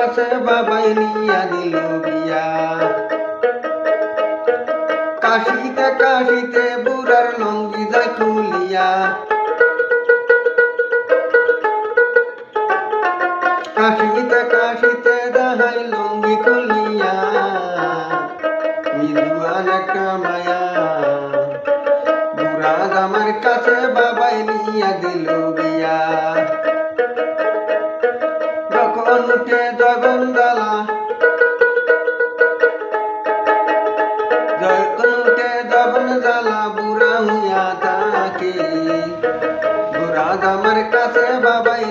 কাছে বাবাই নিয়া দিল বিয়া। কাশিতে কাশিতে বুড়ার লঙ্গি যায় খুলিয়া, কাশিতে কাশিতে দেখাই লঙ্গি খুলিয়া, মিলুয়ান একটা মায়া। বুড়া আমার কাছে বাবাই নিয়া দিল বিয়া। যখন উঠে জগন জ্বালা, যখন উঠে জগন জ্বালা বুড়া হইয়া থাকে। বুড়া আমার কাছে বাবাই